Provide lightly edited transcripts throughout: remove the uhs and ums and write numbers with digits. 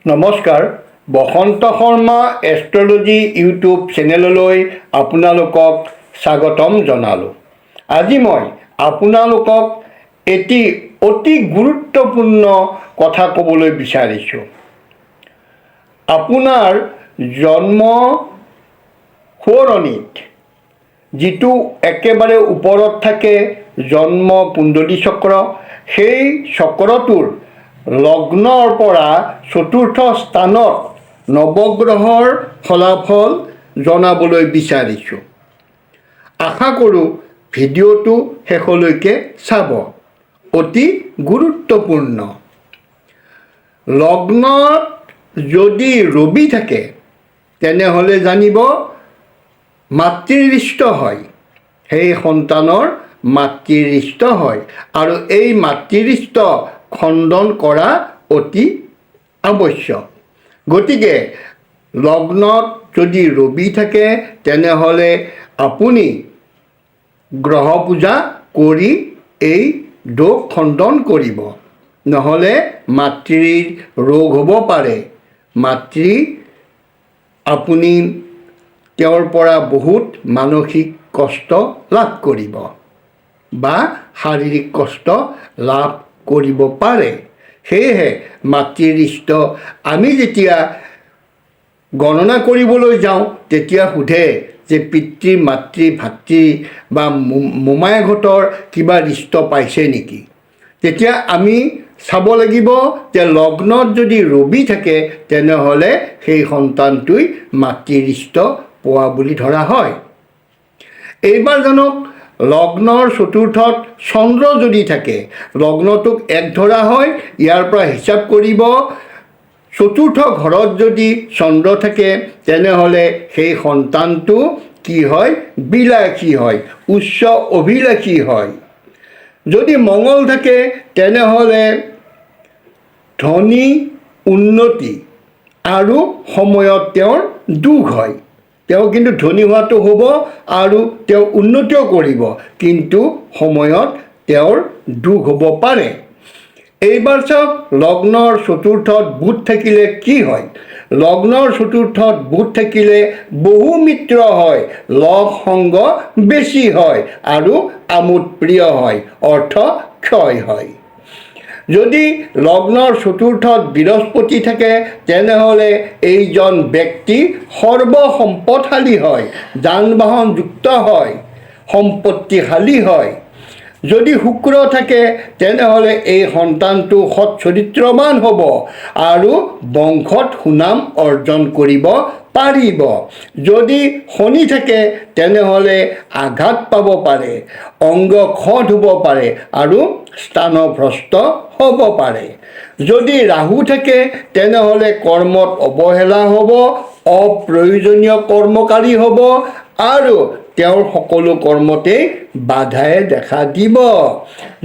নমস্কাৰ, বসন্ত Sharma astrology YouTube চেনেললৈ আপোনালোকক স্বাগতম জনালোঁ। আজি মই আপোনালোকক এটি অতি গুৰুত্বপূৰ্ণ কথা ক'বলৈ বিচাৰিছোঁ। আপোনাৰ জন্ম সোঁৱৰণিত যিটো একেবাৰে ওপৰত থাকে জন্ম কুণ্ডলী চক্ৰ, সেই চক্ৰটোৰ লগ্নৰ পৰা চতুৰ্থ স্থানত নৱগ্ৰহৰ ফলাফল জনাবলৈ বিচাৰিছোঁ। আশা কৰোঁ ভিডিঅ'টো শেষলৈকে চাব, অতি গুৰুত্বপূৰ্ণ। লগ্নত যদি ৰবি থাকে তেনেহ'লে জানিব মাতৃৰিষ্ট হয়, সেই সন্তানৰ মাতৃৰিষ্ট হয় আৰু এই মাতৃৰিষ্ট খণ্ডন কৰা অতি আৱশ্যক। গতিকে লগ্নত যদি ৰবি থাকে তেনেহ'লে আপুনি গ্ৰহ পূজা কৰি এই দোষ খণ্ডন কৰিব, নহ'লে মাতৃৰ ৰোগ হ'ব পাৰে। আপুনি তেওঁৰ পৰা বহুত মানসিক কষ্ট লাভ কৰিব বা শাৰীৰিক কষ্ট লাভ কৰিব পাৰে। সেয়েহে মাতৃৰিষ্ট আমি যেতিয়া গণনা কৰিবলৈ যাওঁ তেতিয়া সোধে যে পিতৃ মাতৃ ভাতৃ বা মোমায়েকহঁতৰ কিবা ৰিষ্ট পাইছে নেকি। তেতিয়া আমি চাব লাগিব যে লগ্নত যদি ৰবি থাকে তেনেহ'লে সেই সন্তানটোই মাতৃৰিষ্ট পোৱা বুলি ধৰা হয়। এইবাৰ জানক, লগ্নৰ চতুৰ্থত চন্দ্ৰ যদি থাকে, লগ্নটোক এক ধৰা হয়। ইয়াৰ পৰা হিচাপ কৰিব, চতুৰ্থ ঘৰত যদি চন্দ্ৰ থাকে তেনেহ'লে সেই সন্তানটো কি হয়, বিলাসী হয়, উচ্চ অভিলাষী হয়। যদি মংগল থাকে তেনেহ'লে ধনী, উন্নতি আৰু সময়ত তেওঁৰ দুখ হয়। তেওঁ কিন্তু ধনী হোৱাটো হ'ব আৰু তেওঁ উন্নতিও কৰিব, কিন্তু সময়ত তেওঁৰ দুখ হ'ব পাৰে। এইবাৰ চাওক, লগ্নৰ চতুৰ্থত বুধ থাকিলে কি হয়। লগ্নৰ চতুৰ্থত বুধ থাকিলে বহু মিত্ৰ হয়, লগ সংগ বেছি হয় আৰু আমোদ প্ৰিয় হয়, অৰ্থ ক্ষয় হয়। যদি লগ্নৰ চতুৰ্থত বৃহস্পতি থাকে তেনেহ'লে এইজন ব্যক্তি সৰ্বসম্পদশালী হয়, যান বাহনযুক্ত হয়, সম্পত্তিশালী হয়। যদি শুক্ৰ থাকে তেনেহ'লে এই সন্তানটো সৎ চৰিত্ৰৱান হ'ব আৰু বংশত সুনাম অৰ্জন কৰিব পাৰিব। যদি শনি থাকে তেনেহ'লে আঘাত পাব পাৰে, অংগ ক্ষত হ'ব পাৰে আৰু স্থানভ্ৰষ্ট হ'ব পাৰে। যদি ৰাহু থাকে তেনেহ'লে কৰ্মত অৱহেলা হ'ব, অপ্ৰয়োজনীয় কৰ্মকাৰী হ'ব আৰু তেওঁৰ সকলো কৰ্মতেই বাধাই দেখা দিব।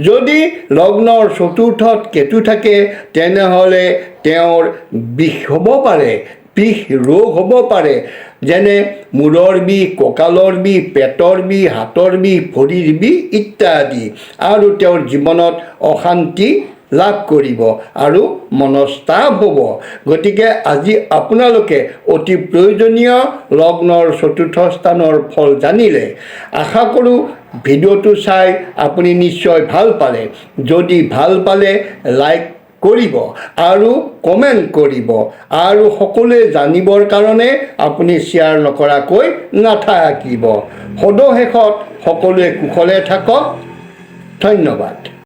যদি লগ্নৰ চতুৰ্থত কেতু থাকে তেনেহ'লে তেওঁৰ বিষ হ'ব পাৰে, বিষ ৰোগ হ'ব পাৰে, যেনে মূৰৰ বিষ, কঁকালৰ বিষ, পেটৰ বিষ, হাতৰ বিষ, ভৰিৰ বিষ ইত্যাদি। আৰু তেওঁৰ জীৱনত অশান্তি লাভ কৰিব আৰু মনস্তাপ হ'ব। গতিকে আজি আপোনালোকে অতি প্ৰয়োজনীয় লগ্নৰ চতুৰ্থ স্থানৰ ফল জানিলে। আশা কৰোঁ ভিডিঅ'টো চাই আপুনি নিশ্চয় ভাল পালে। যদি ভাল পালে লাইক কৰিব আৰু কমেণ্ট কৰিব আৰু সকলোৱে জানিবৰ কাৰণে আপুনি শ্বেয়াৰ নকৰাকৈ নাথাকিব। সদশেষত সকলোৱে কুশলে থাকক। ধন্যবাদ।